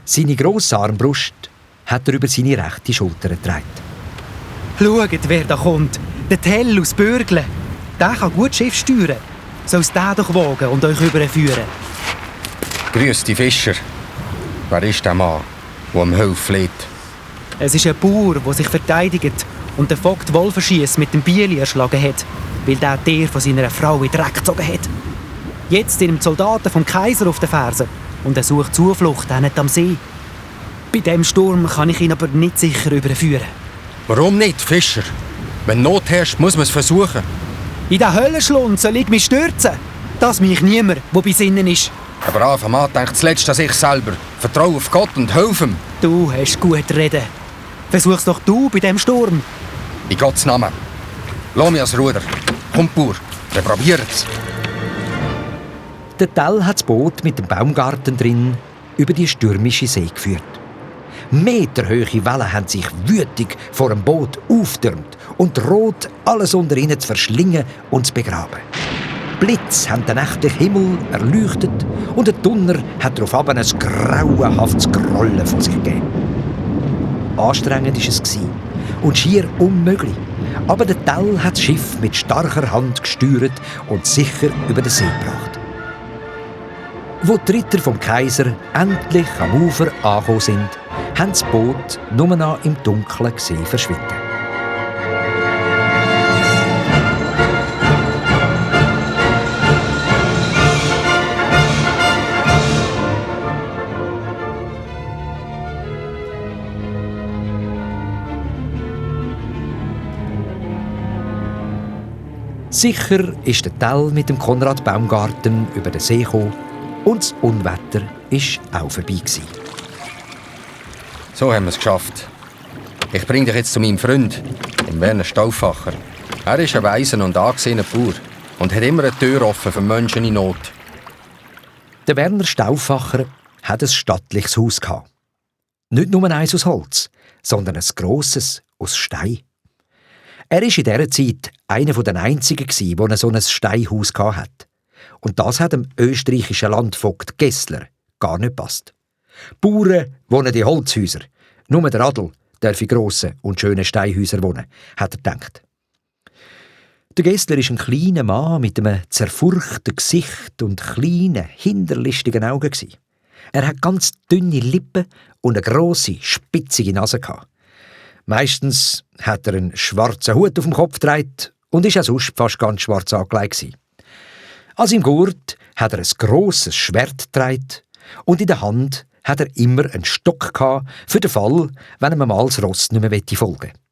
Seine grosse Armbrust hat er über seine rechte Schulter getragen. Schaut, wer da kommt. Der Tell aus Bürgle. Der kann gut Schiff steuern. Soll es den doch wagen und euch überführen? Grüß die Fischer. Wer ist der Mann, der um Hilfe fleht? Es ist ein Bauer, der sich verteidigt und den Vogt Wolferschiess mit dem Bieli erschlagen hat, weil der Tier von seiner Frau in den Dreck gezogen hat. Jetzt sind ihm die Soldaten vom Kaiser auf den Fersen und er sucht Zuflucht auch nicht am See. Bei diesem Sturm kann ich ihn aber nicht sicher überführen. Warum nicht, Fischer? Wenn Not herrscht, muss man es versuchen. In den Höllenschlund soll ich mich stürzen. Das mich niemand, der bei Sinnen ist. Ein braver Mann denkt zuletzt an sich selber. Vertrau auf Gott und hilf ihm. Du hast gut reden. Versuch's doch du bei diesem Sturm. In Gottes Namen. Lass mich ans Ruder. Komm, Bauer, wir probieren's. Der Tell hat das Boot mit dem Baumgarten drin über die stürmische See geführt. Meterhohe Wellen haben sich wütig vor dem Boot auftürmt und droht, alles unter ihnen zu verschlingen und zu begraben. Blitz haben den nächtlichen Himmel erleuchtet und der Donner hat darauf ein grauenhaftes Grollen von sich gegeben. Anstrengend war es und schier unmöglich. Aber der Tell hat das Schiff mit starker Hand gesteuert und sicher über den See gebracht. Wo die Ritter vom Kaiser endlich am Ufer angekommen sind, haben das Boot nur noch im dunklen See verschwinden. Sicher ist der Tell mit dem Konrad Baumgarten über den See gekommen und das Unwetter war auch vorbei. So haben wir es geschafft. Ich bringe dich jetzt zu meinem Freund, dem Werner Stauffacher. Er ist ein weiser und angesehener Bauer und hat immer eine Tür offen für Menschen in Not. Der Werner Stauffacher hat ein stattliches Haus gehabt. Nicht nur eins aus Holz, sondern ein grosses aus Stein. Er war in dieser Zeit einer der einzigen, der so ein Steinhaus hatte. Und das hat dem österreichischen Landvogt Gessler gar nicht gepasst. Bauern wohnen in Holzhäusern. Nur der Adel darf in grossen und schönen Steinhäusern wohnen, hat er gedacht. Der Gessler war ein kleiner Mann mit einem zerfurchten Gesicht und kleinen, hinterlistigen Augen. Er hatte ganz dünne Lippen und eine grosse, spitzige Nase. Meistens hat er einen schwarzen Hut auf dem Kopf getragen und war auch sonst fast ganz schwarz angelegt. An seinem Gurt hat er ein grosses Schwert getragen und in der Hand hat er immer einen Stock gehabt, für den Fall, wenn ihm mal das Ross nicht mehr folgen wollte.